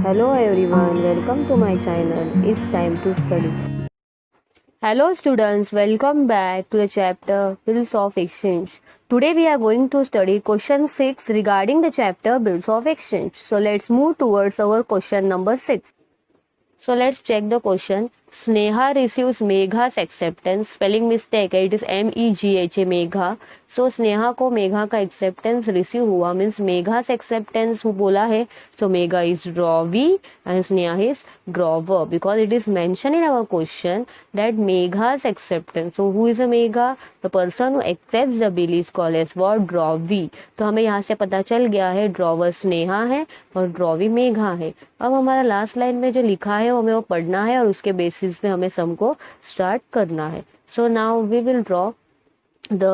Hello everyone, welcome to my channel. It's time to study. Hello students, welcome back to the chapter Bills of Exchange. Today we are going to study question 6 regarding the chapter Bills of Exchange. So let's move towards our question number 6. So let's check the question. Sneha receives Megha's acceptance. Spelling mistake है, it is MEGHA Megha. So Sneha को मेघा का acceptance receive हुआ means मेघा's acceptance बोला है. So Megha is drawee and Sneha is drawer because it is mentioned in our question that Megha's acceptance. So who is a Megha? The person who accepts the bill is called as what? Drawee. तो हमें यहाँ से पता चल गया है drawer Sneha है और ड्रॉवी मेघा है. अब हमारा लास्ट लाइन में जो लिखा है हमें वो पढ़ना है और उसके बेसिस पे हमें सम को स्टार्ट करना है. So now we will draw the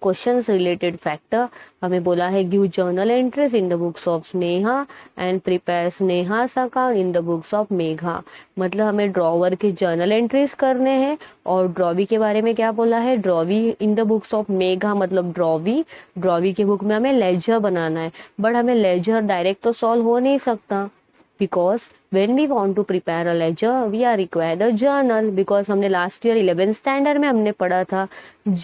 questions related factor. हमें बोला है give journal entries in the books of Sneha and prepare Sneha's account in the books of Megha. मतलब हमें ड्रॉवर के जर्नल एंट्रीज करने हैं. और ड्रॉवी के बारे में क्या बोला है? Drawee in the books of Megha मतलब ड्रॉवी के बुक में हमें लेजर बनाना है. बट हमें लेजर डायरेक्ट तो सॉल्व हो नहीं सकता because when we want to prepare a ledger we are required a journal because हमने last year 11th standard में हमने पढ़ा था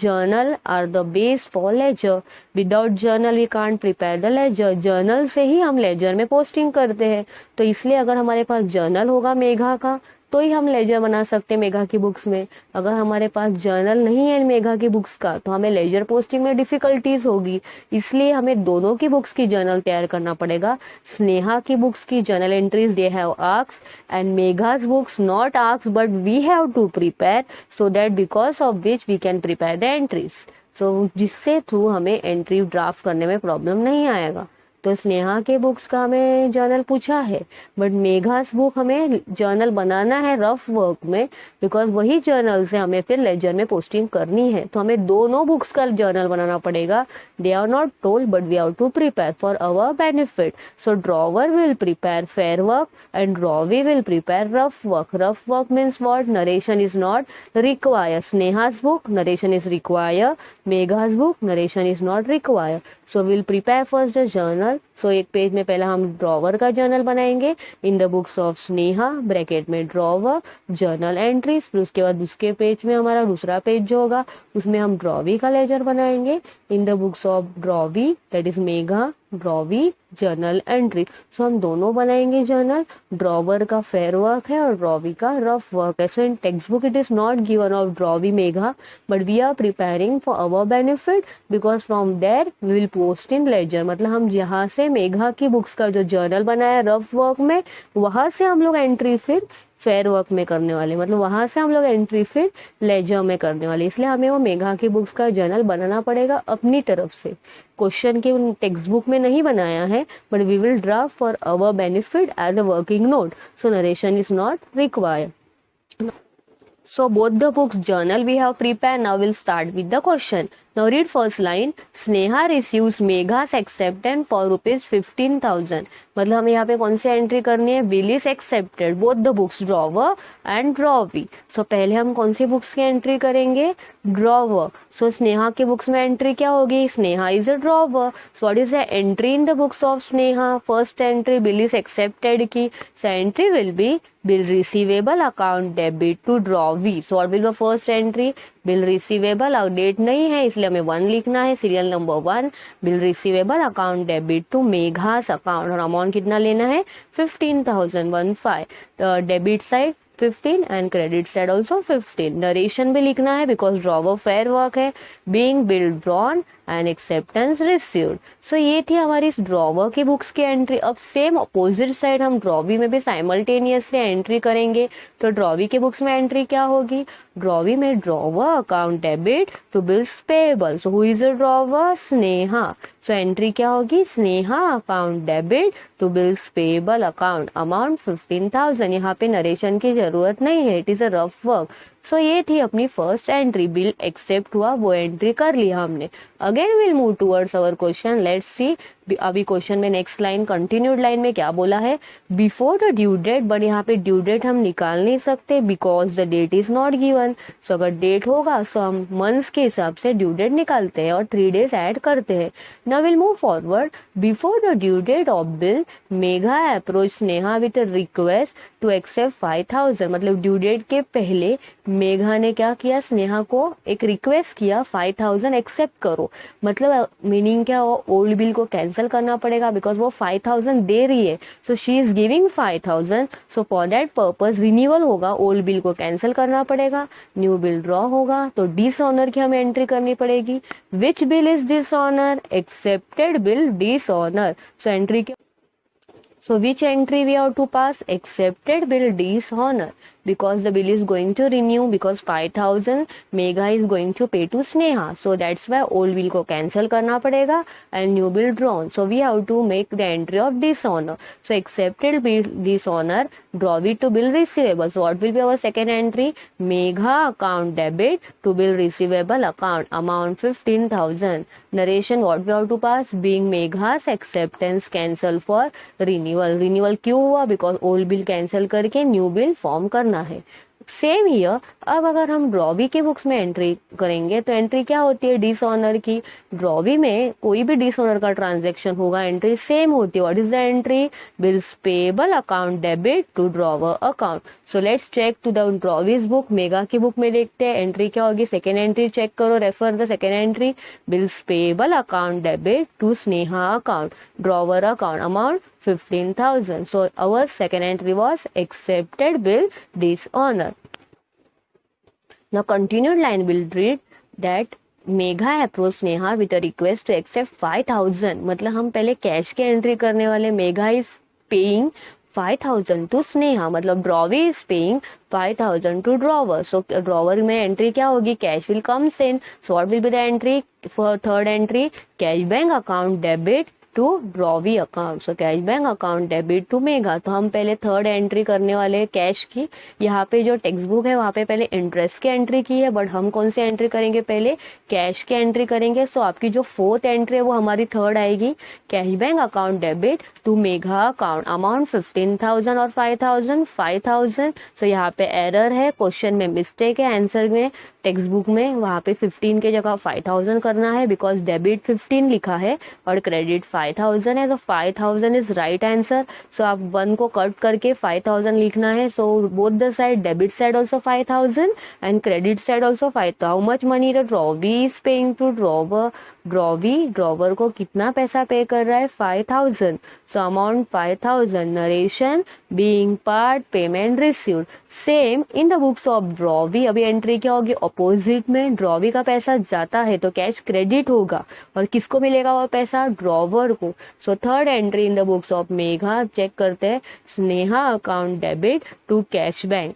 journal are the base for ledger. Without journal we can't prepare the ledger. journal से ही हम ledger में posting करते हैं. तो इसलिए अगर हमारे पास journal होगा मेघा का तो ही हम लेजर बना सकते हैं मेघा की बुक्स में. अगर हमारे पास जर्नल नहीं है मेघा की बुक्स का तो हमें लेजर पोस्टिंग में डिफिकल्टीज होगी. इसलिए हमें दोनों की बुक्स की जर्नल तैयार करना पड़ेगा. स्नेहा की बुक्स की journal entries they have asked and Megha's books not asked but we have to prepare so that because of which we can prepare the entries. So जिससे थ्रू हमें एंट्री ड्राफ्ट करने में प्रॉब्लम नहीं आएगा. तो स्नेहा के बुक्स का हमें जर्नल पूछा है बट मेघास बुक हमें जर्नल बनाना है रफ वर्क में बिकॉज वही जर्नल से हमें फिर लेजर में पोस्टिंग करनी है. तो हमें दोनों बुक्स का जर्नल बनाना पड़ेगा. They are not told but we have to prepare for our benefit. So drawer will prepare fair work and drawee will prepare rough work. Rough work means what? Narration is not require. Sneha's book narration is require. Megha's book narration is not require. So will prepare first the journal. सो एक page में पहला हम drawer का journal बनाएंगे in the books of Sneha bracket में drawer journal entries. फिर उसके बाद उसके पेज में हमारा दूसरा पेज जो होगा उसमें हम ड्रॉवी का लेजर बनाएंगे in the books of drawee that is Megha drawee journal entry. So हम दोनों बनाएंगे जर्नल. ड्रॉवर का फेयर वर्क है और ड्रॉवी का रफ वर्क है. So in text book it is not given of drawee Megha but we are preparing for our benefit because from there we will post in ledger. मतलब हम जहाँ से मेघा की बुक्स का जो जर्नल बनाया रफ वर्क में वहां से हम लोग एंट्री फिर फेयर वर्क में करने वाले. मतलब वहां से हम लोग एंट्री फिर लेजर में करने वाले. इसलिए हमें वो मेघा की बुक्स का जर्नल बनाना पड़ेगा अपनी तरफ से. क्वेश्चन के टेक्स्ट बुक में नहीं बनाया है but we will draft for our benefit as a working note. So narration is not required. So both the books journal we have prepared. Now we'll start with the question. Now read first line. Sneha receives Megha's acceptance for rupees 15,000. मतलब हमें यहाँ पे कौन सी entry करनी है? Bill is accepted both the books drawer and drawee. So पहले हम कौन सी बुक्स की एंट्री करेंगे? ड्रॉवर. सो स्नेहा के बुक्स में एंट्री क्या होगी? Sneha is a drawer. So what is the entry in the books of Sneha? First entry bill is accepted की. So entry will be bill receivable account debit to drawee. So what will be the first entry? Bill receivable. अब date नहीं है इसलिए हमें 1 लिखना है. Serial number 1 bill receivable account debit to Megha's account. और amount कितना लेना है? 15,015. Debit side 15 and credit side also 15. Narration भी लिखना है बिकॉज ड्रॉवर फेयर वर्क है. Being bill drawn and acceptance received. So ये थी हमारी इस ड्रॉवर की बुक्स की एंट्री. अब सेम अपोजिट साइड हम ड्रॉवी में भी साइमल्टेनियसली एंट्री करेंगे. तो ड्रॉवी के बुक्स में एंट्री क्या होगी? ड्रॉवी में drawer account debit to bills payable. So who is a drawer? Sneha. So entry क्या होगी? Sneha account debit to bills payable account amount 15,000. यहाँ पे नरेशन की जरूरत नहीं है. It is a rough work. So ये थी अपनी फर्स्ट एंट्री. बिल एक्सेप्ट हुआ वो एंट्री कर लिया हमने. Again will move towards our question. Let's सी अभी क्वेश्चन में नेक्स्ट लाइन कंटिन्यूड लाइन में क्या बोला है, before the due date, but यहाँ पे ड्यू डेट हम निकाल नहीं सकते because the date is not given. So अगर डेट होगा सो हम मंथ्स के हिसाब से ड्यू डेट निकालते हैं और 3 days ऐड करते हैं। Now will move forward, before the due date of bill Megha approach Sneha with a request to accept 5000, मतलब ड्यू डेट के पहले मेघा ने क्या किया, स्नेहा को एक रिक्वेस्ट किया 5000 एक्सेप्ट करो। मतलब मीनिंग क्या हो, ओल्ड बिल को कैंसिल करना पड़ेगा बिकॉज वो 5000 दे रही है। So she is giving 5000, so for that purpose renewal होगा, ओल्ड बिल को कैंसिल करना पड़ेगा, न्यू बिल ड्रॉ होगा। तो डिसऑनर की हमें एंट्री करनी पड़ेगी। Which bill is dishonour, accepted bill dishonour. So entry क्या, so which entry we have to pass, accepted bill dishonor, because the bill is going to renew, because 5000 Megha is going to pay to Sneha, so that's why old bill को cancel करना पड़ेगा and new bill drawn, so we have to make the entry of dishonor. So accepted bill dishonor, draw it to bill receivable. So what will be our second entry, Megha account debit to bill receivable account, amount 15,000. Narration what we have to pass, being Megha's acceptance cancel for renewal क्यों हुआ, because old bill cancel करके new bill form करना है। Same here, अब अगर हम drawee के books में एंट्री करेंगे तो एंट्री क्या होती है, डिसऑनर की। ड्रॉवी में कोई भी डिसऑनर का ट्रांजैक्शन होगा एंट्री सेम होती है। What is the entry, bills payable account debit to drawer account. So let's check to the drawee's book, Megha की बुक में देखते हैं एंट्री क्या होगी। सेकेंड एंट्री चेक करो, refer the second entry, bills payable account debit to Sneha account, drawer account, amount 15,000. So our second entry was accepted bill dishonor. Now continued line will read that Megha approached Sneha with a request to accept 5,000. मतलब हम पहले cash के entry करने वाले, Megha is paying 5,000 to Sneha, मतलब drawee is paying 5,000 to drawer. So drawer में entry क्या होगी, cash will comes in. So what will be the entry for third entry, cash bank account debit to drawee account. So cash bank account debit to Megha. तो हम पहले third entry करने वाले cash की। यहाँ पे जो टेक्स्ट बुक है वहाँ पे पहले इंटरेस्ट की एंट्री की है, बट हम कौन सी एंट्री करेंगे, पहले कैश की एंट्री करेंगे। सो आपकी जो फोर्थ एंट्री है वो हमारी थर्ड आएगी, cash bank account debit to Megha account, amount 15,000 और 5,000। सो यहाँ पे एरर है, क्वेश्चन में मिस्टेक है, आंसर में टेक्स्ट बुक में वहाँ पे 15 के जगह 5,000 करना है बिकॉज डेबिट 15 लिखा है और क्रेडिट 5,000 है। तो 5,000 इज राइट आंसर। सो आप 1 को कट करके 5,000 लिखना है। So both the side, debit side also 5,000 and credit side also 5,000। How much money the drawee is paying to drawer, drawer को कितना पैसा पे कर रहा है, 5,000। So amount 5,000। Narration, being part, payment received, same in the books of drawee. अभी entry क्या होगी, opposite में ड्रॉवी का पैसा जाता है तो कैश क्रेडिट होगा और किसको मिलेगा वो पैसा, ड्रॉवर को। So third entry in the books of Megha, check करते हैं, Sneha account debit to cash bank,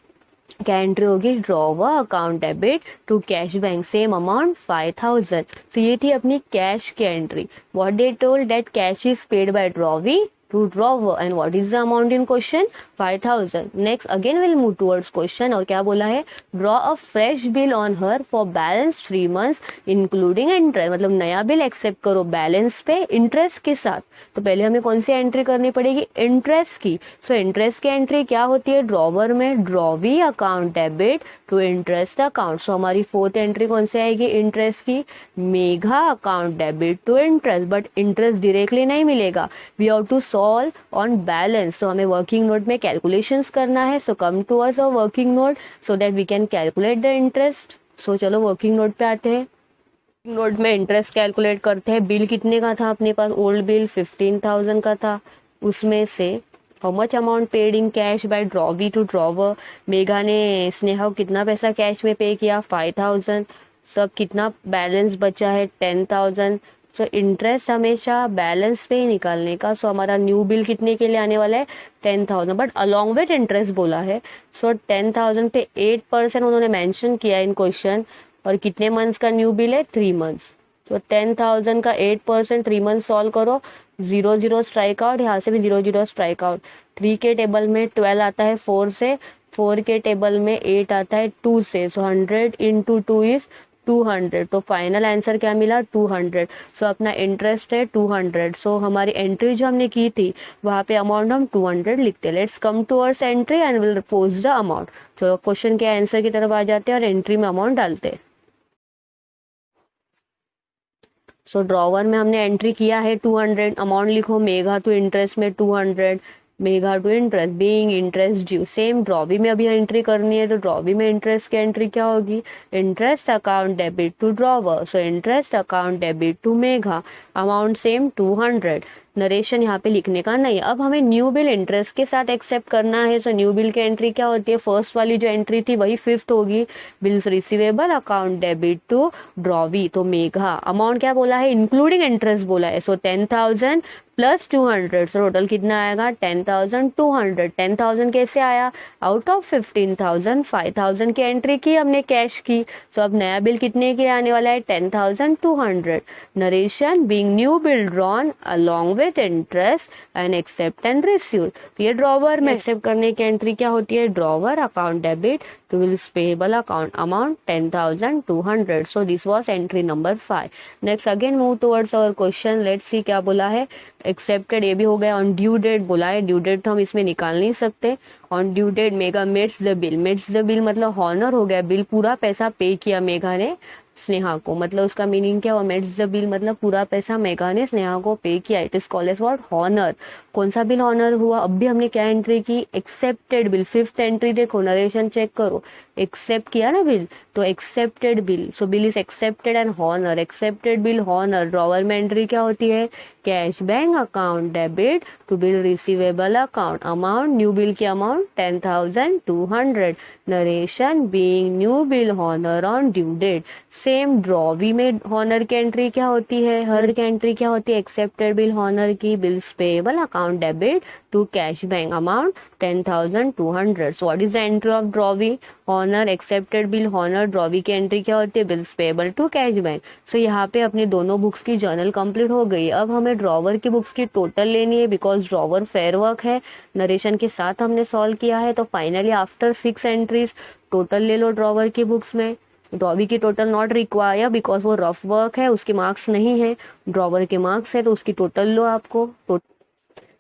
क्या एंट्री होगी, drawer account debit to cash bank, same amount 5,000। तो ये थी अपनी कैश की entry. What they told that cash is paid by drawee to drawer and what is the amount in question, 5,000. Next again we'll move towards question और क्या बोला है, draw a fresh bill on her for balance 3 months including interest, मतलब नया bill accept करो balance पे interest के साथ। तो पहले हमें कौन सी एंट्री करनी पड़ेगी, इंटरेस्ट की। सो इंटरेस्ट की एंट्री क्या होती है, ड्रॉवर में drawee account debit to interest account. So हमारी फोर्थ एंट्री कौन सी आएगी, इंटरेस्ट की, Megha account debit to interest, but interest directly नहीं मिलेगा, we have to solve on balance. So हमें वर्किंग नोट में कैलकुलेशंस करना है। So come to us a working note so that we can calculate the interest. So चलो working note पे आते हैं। नोट में इंटरेस्ट कैलकुलेट करते हैं। बिल कितने का था अपने पास, ओल्ड बिल 15,000 का था, उसमें से how much amount paid in cash by drawee to drawer, Megha ने स्नेहा को कितना पैसा कैश में पे किया, 5,000। सब कितना बैलेंस बचा है, 10,000। सो इंटरेस्ट हमेशा बैलेंस पे ही निकालने का। सो हमारा न्यू बिल कितने के लिए आने वाला है, 10,000, बट अलॉन्ग विथ इंटरेस्ट बोला है। सो 10,000 पे 8% उन्होंने मेंशन किया इन क्वेश्चन, और कितने मंथ्स का न्यू बिल है, 3 मंथ्स। तो 10,000 का 8% 3 मंथ सॉल्व करो, 0 0 स्ट्राइक आउट, यहाँ से भी 0 0 स्ट्राइक आउट। 3 के टेबल में 12 आता है 4 से, 4 के टेबल में 8 आता है 2 से। सो 100 इंटू 2 इज 200, तो फाइनल आंसर क्या मिला 200। सो अपना इंटरेस्ट है 200। सो हमारी एंट्री जो हमने की थी वहाँ पे अमाउंट हम 200 लिखते हैं। Let's come towards entry and will post the amount. तो क्वेश्चन के आंसर की तरफ आ जाते हैं और एंट्री में अमाउंट डालते हैं। सो ड्रॉवर में हमने एंट्री किया है 200, अमाउंट लिखो मेघा टू इंटरेस्ट में 200, Megha to interest being interest due. Same drawee में अभी एंट्री करनी है, तो ड्रॉबी में इंटरेस्ट की एंट्री क्या होगी, interest account debit to drawer. So interest account debit to Megha, amount same 200। Narration यहाँ पे लिखने का नहीं। अब हमें न्यू बिल इंटरेस्ट के साथ एक्सेप्ट करना है। सो न्यू बिल की एंट्री क्या होती है, फर्स्ट वाली जो एंट्री थी वही फिफ्थ होगी, bills receivable account debit to drawee, तो मेघा। अमाउंट क्या बोला है, इंक्लूडिंग इंटरेस्ट बोला है। सो 10,000 प्लस 200, सो टोटल कितना आएगा 10,200। 10,000 कैसे आया, आउट ऑफ 15,000 5,000 की एंट्री की हमने कैश की। सो अब नया बिल कितने के आने वाला है 10,200। Narration being new bill drawn along with interest and accept and receive. ये ड्रॉवर में एक्सेप्ट करने की एंट्री क्या होती है, drawer account debit to bills payable account, amount 10,200। So this was entry number 5। Next again move towards our question. Let's see क्या बोला है, एक्सेप्टेड ये भी हो गया। ऑन ड्यू डेट बोला है, ड्यू डेट तो हम इसमें निकाल नहीं सकते। On due date Megha meets the bill, meets the bill मतलब हॉनर हो गया, बिल पूरा पैसा पे किया मेघा ने स्नेहा को, मतलब उसका मीनिंग क्या हुआ, मेट्स द बिल मतलब पूरा पैसा मेघा ने स्नेहा को पे किया। It is called as what, honour. कौन सा बिल हॉनर हुआ, अब भी हमने क्या एंट्री की, एक्सेप्टेड बिल। फिफ्थ एंट्री देखो, नरेशन चेक करो, एक्सेप्ट किया ना बिल, तो accepted bill. So bill is accepted and honour, accepted bill honour. Drawer में एंट्री क्या होती है, cash bank account debit to bill receivable account, amount new bill की amount 10,200। Narration being new bill honour on due date. Same drawee में honour की entry क्या होती है, हर की एंट्री क्या होती है, एक्सेप्टेड बिल हॉनर की, bills payable account debit to cash bank, amount 10,200। So what is the entry of drawee, honour, accepted bill honour. Drawee की एंट्री क्या होती है, bills payable to cash bank. So यहाँ पे अपनी दोनों बुक्स की जर्नल कंप्लीट हो गई। अब हमें ड्रॉवर की बुक्स की टोटल लेनी है, बिकॉज ड्रॉवर फेयर वर्क है, नरेशन के साथ हमने सॉल्व किया है। तो फाइनली आफ्टर 6 एंट्रीज टोटल ले लो ड्रॉवर की बुक्स में। ड्रॉवी की टोटल नॉट रिक्वायर बिकॉज वो रफ वर्क है, उसके मार्क्स नहीं है, ड्रॉवर के मार्क्स है, तो उसकी टोटल लो आपको।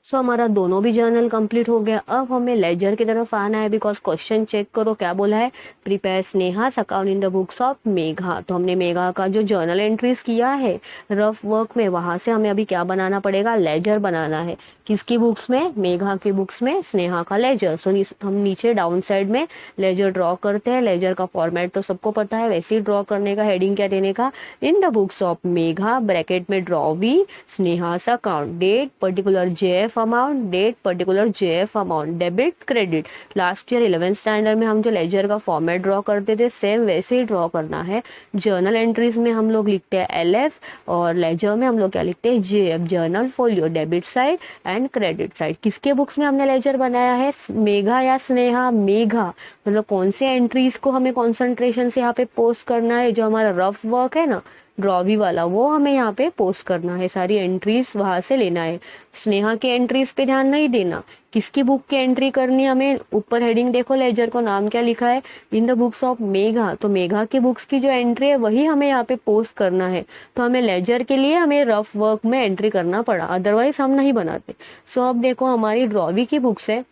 सो हमारा दोनों भी जर्नल कंप्लीट हो गया। अब हमें लेजर की तरफ आना है, बिकॉज क्वेश्चन चेक करो क्या बोला है, prepare Sneha's account in the books of Megha. तो हमने मेघा का जो जर्नल एंट्रीज किया है रफ वर्क में, वहां से हमें अभी क्या बनाना पड़ेगा, लेजर बनाना है। किसकी बुक्स में, मेघा की बुक्स में स्नेहा का लेजर। सो हम नीचे डाउन साइड में लेजर ड्रॉ करते हैं। लेजर का फॉर्मेट तो सबको पता है, वैसे ही ड्रॉ करने का। हेडिंग क्या देने का, in the books of Megha bracket में drawee Sneha's account, date particular JF amount, date particular JF amount, debit credit. Last year 11th standard में हम जो लेजर का फॉर्मेट ड्रॉ करते थे सेम वैसे ही ड्रॉ करना है। जर्नल एंट्रीज में हम लोग लिखते हैं एलएफ और लेजर में हम लोग क्या लिखते हैं, JF, journal folio, debit side and credit side. किसके बुक्स में हमने लेजर बनाया है, मेघा या स्नेहा, मेघा। मतलब कौन से एंट्रीज को हमें कॉन्सेंट्रेशन से यहाँ पे पोस्ट करना है, जो हमारा रफ वर्क है ना ड्रॉवी वाला, वो हमें यहाँ पे पोस्ट करना है, सारी एंट्रीज वहां से लेना है। स्नेहा के एंट्रीज पे ध्यान नहीं देना, किसकी बुक की एंट्री करनी हमें, ऊपर हेडिंग देखो लेजर को नाम क्या लिखा है, इन द बुक्स ऑफ मेघा। तो मेघा की बुक्स की जो एंट्री है वही हमें यहाँ पे पोस्ट करना है। तो हमें लेजर के लिए हमें रफ वर्क में एंट्री करना पड़ा, अदरवाइज हम नहीं बनाते। सो अब देखो हमारी ड्रॉवी की बुक्स है,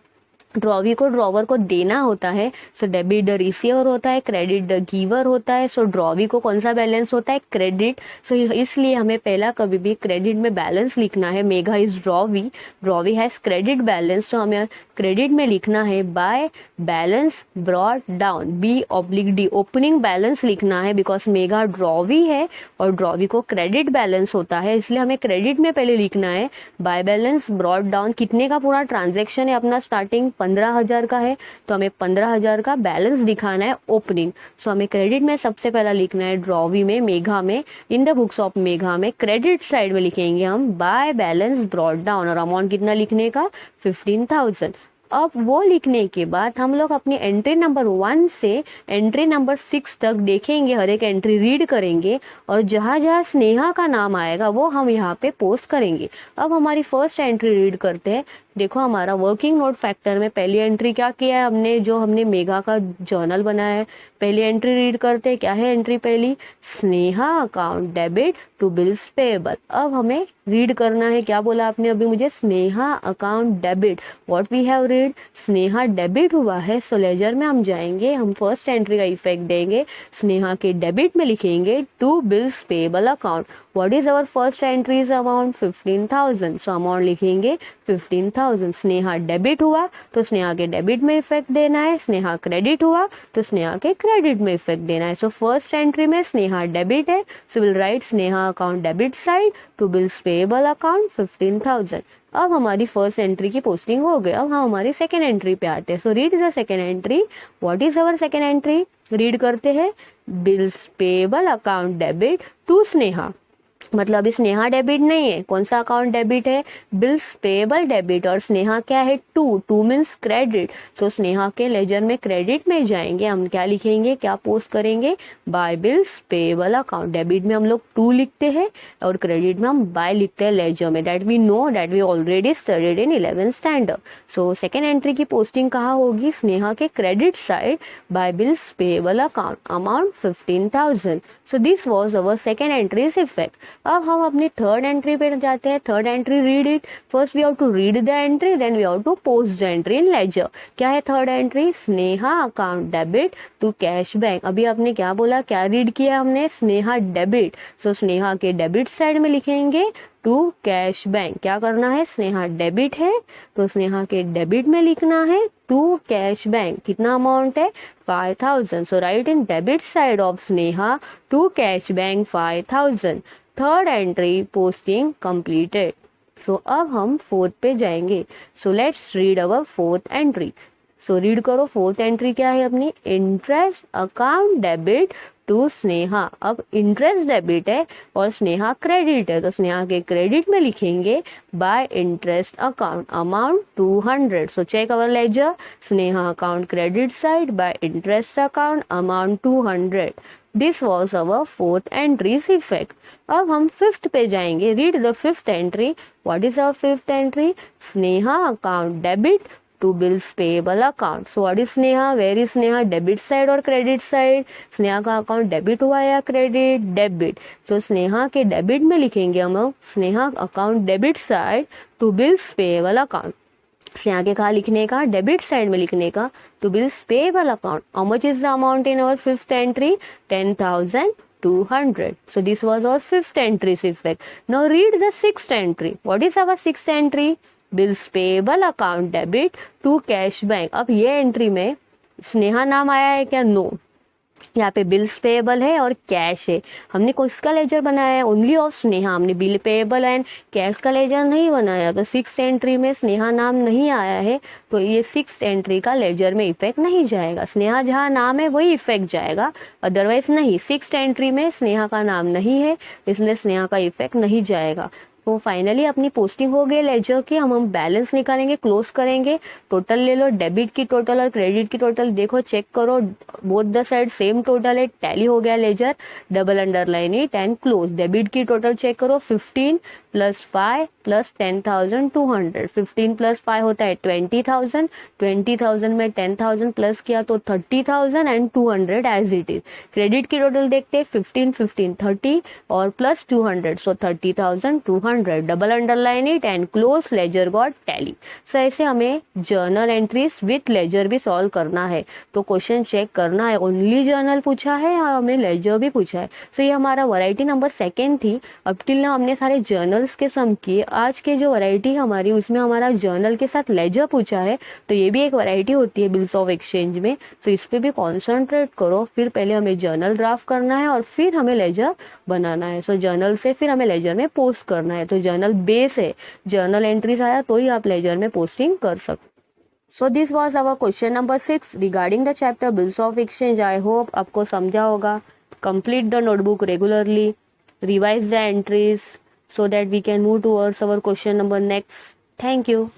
ड्रॉवी को ड्रॉवर को देना होता है। सो डेबिट द रिसीवर होता है, क्रेडिट द गिवर होता है। सो ड्रॉवी को कौन सा बैलेंस होता है, क्रेडिट। सो इसलिए हमें पहला कभी भी क्रेडिट में बैलेंस लिखना है। Megha is drawee, drawee has credit balance, तो हमें क्रेडिट में लिखना है by balance brought down, B oblique D, opening balance लिखना है, बिकॉज मेघा ड्रॉवी है और ड्रॉवी को क्रेडिट बैलेंस होता है, इसलिए हमें क्रेडिट में पहले लिखना है बाय बैलेंस ब्रॉट डाउन। कितने का पूरा ट्रांजेक्शन है अपना, स्टार्टिंग 15,000 का है, तो हमें 15,000 का बैलेंस दिखाना है ओपनिंग। सो हमें क्रेडिट में सबसे पहला लिखना है ड्रॉवी में, मेघा में, इन द बुक्स ऑफ मेघा में। क्रेडिट साइड में लिखेंगे हम बाय बैलेंस ब्रॉट डाउन, और अमाउंट कितना लिखने का 15,000। अब वो लिखने के बाद हम लोग अपनी एंट्री नंबर 1 से एंट्री नंबर 6 तक देखेंगे, हर एक एंट्री रीड करेंगे और जहाँ जहाँ स्नेहा का नाम आएगा वो हम यहाँ पे पोस्ट करेंगे। अब हमारी फर्स्ट एंट्री रीड करते हैं। देखो हमारा वर्किंग नोट फैक्टर में पहली एंट्री क्या किया है हमने, जो हमने मेगा का जर्नल बनाया है। पहली एंट्री रीड करते हैं, क्या है एंट्री पहली, Sneha account debit to bills payable. अब हमें रीड करना है, क्या बोला आपने अभी मुझे, Sneha account debit, what we have read, Sneha debit हुआ है। सो लेजर में हम जाएंगे, हम फर्स्ट एंट्री का इफेक्ट देंगे, स्नेहा के डेबिट में लिखेंगे to bills payable account. What is our first entries amount, 15,000। So amount लिखेंगे 15,000। स्नेहा डेबिट हुआ तो स्नेहा के डेबिट में इफेक्ट देना है, स्नेहा क्रेडिट हुआ तो स्नेहा के क्रेडिट में इफेक्ट देना है। सो फर्स्ट एंट्री में स्नेहा डेबिट है, so will write Sneha account debit side to bills payable account 15,000। अब हमारी फर्स्ट एंट्री की पोस्टिंग हो गई। अब हम हमारी सेकेंड एंट्री पे आते हैं। So read the second entry. What is our second entry, read करते हैं, bills payable account debit to Sneha. मतलब अभी स्नेहा डेबिट नहीं है, कौन सा अकाउंट डेबिट है, बिल्स पेएबल डेबिट, और स्नेहा क्या है, टू मीन्स क्रेडिट। तो स्नेहा के लेजर में क्रेडिट में जाएंगे, हम क्या लिखेंगे, क्या पोस्ट करेंगे, by bills payable account. Debit में हम लोग 2 लिखते हैं और क्रेडिट में हम बाय लिखते हैं लेजर में। That we know, that we already studied in 11th standard. So second entry की पोस्टिंग कहाँ होगी, स्नेहा के credit side by bills payable account, amount 15,000। So this was our second entry's effect. अब हम अपनी थर्ड एंट्री पे जाते हैं। Third entry, read it. First we have to read the entry, then we have to post the entry in ledger. क्या है third entry, Sneha account debit to cash bank. अभी आपने क्या बोला, क्या रीड किया हमने, स्नेहा डेबिट। सो स्नेहा के डेबिट साइड में लिखेंगे टू कैश बैंक। क्या करना है, स्नेहा डेबिट है तो स्नेहा के डेबिट में लिखना है टू कैश बैंक। कितना अमाउंट है, 5,000। So write in debit side of Sneha to cash bank 5,000। Third entry posting completed. So अब हम फोर्थ पे जाएंगे। So let's read our fourth entry. So read करो, फोर्थ एंट्री क्या है अपनी, interest account debit to Sneha. अब इंटरेस्ट डेबिट है और स्नेहा क्रेडिट है, तो स्नेहा के क्रेडिट में लिखेंगे by interest account, amount 200। So check our ledger, Sneha account credit side by interest account, amount 200। This was our fourth entry's effect. अब हम फिफ्थ पे जाएंगे। Read the fifth entry. What is our fifth entry, Sneha account debit to bills payable account. So what is Sneha, where is Sneha, debit side और credit side. Sneha का account debit हुआ या credit, debit. सो स्नेहा के debit में लिखेंगे हम Sneha account debit side to bills payable account. Sneha के कहा लिखने का, डेबिट साइड में लिखने का to bills payable account. How much is the amount in our fifth entry, 10,200. So this was our fifth entry's effect. Now read the sixth entry. What is our sixth entry? Bills payable account debit to cash bank. अब ये entry में स्नेहा नाम आया है क्या, no. यहाँ पे bills payable है और कैश है। हमने किसका लेजर बनाया है, ओनली ऑफ स्नेहा। हमने बिल पेएबल एंड कैश का लेजर नहीं बनाया, तो सिक्स एंट्री में स्नेहा नाम नहीं आया है, तो ये सिक्स एंट्री का लेजर में इफेक्ट नहीं जाएगा। स्नेहा जहाँ नाम है वही इफेक्ट जाएगा, अदरवाइज नहीं। सिक्स एंट्री में स्नेहा का नाम नहीं है, इसलिए स्नेहा का इफेक्ट नहीं जाएगा। तो फाइनली अपनी पोस्टिंग हो गई लेजर की। हम बैलेंस निकालेंगे, क्लोज करेंगे। टोटल ले लो, डेबिट की टोटल और क्रेडिट की टोटल देखो, चेक करो, both the side same total है, टैली हो गया ledger. Double underline it and close. Debit की टोटल चेक करो, 15 + 5 + 10,200। 15 + 5 होता है 20,000। 20,000 में 10,000 प्लस किया तो 30,000 and 200 as it is. Credit की टोटल देखते हैं, 15 15 30 और plus 200, so 30,200। Double underline it and close, ledger got tally. So ऐसे हमें जर्नल एंट्रीज विथ लेजर भी सॉल्व करना है। तो क्वेश्चन चेक करना है, ओनली जर्नल पूछा है या हमें लेजर भी पूछा है। सो ये हमारा वैरायटी नंबर 2 थी। अब टिल ना हमने सारे जर्नल्स के सम किए। आज के जो वैरायटी हमारी उसमें हमारा जर्नल के साथ लेजर पूछा है, तो ये भी एक वैरायटी होती है बिल्स ऑफ एक्सचेंज में। तो इस पर भी कॉन्सेंट्रेट करो। फिर पहले हमें जर्नल ड्राफ्ट करना है और फिर हमें लेजर बनाना है। सो जर्नल से फिर हमें लेजर में पोस्ट करना है। तो जर्नल बेस है, जर्नल एंट्रीज आया तो ही आप लेजर में पोस्टिंग कर सकते। So this was our question number 6 regarding the chapter bills of exchange. I hope आपको समझा होगा. Complete the notebook regularly, revise the entries so that we can move towards our question number next. Thank you.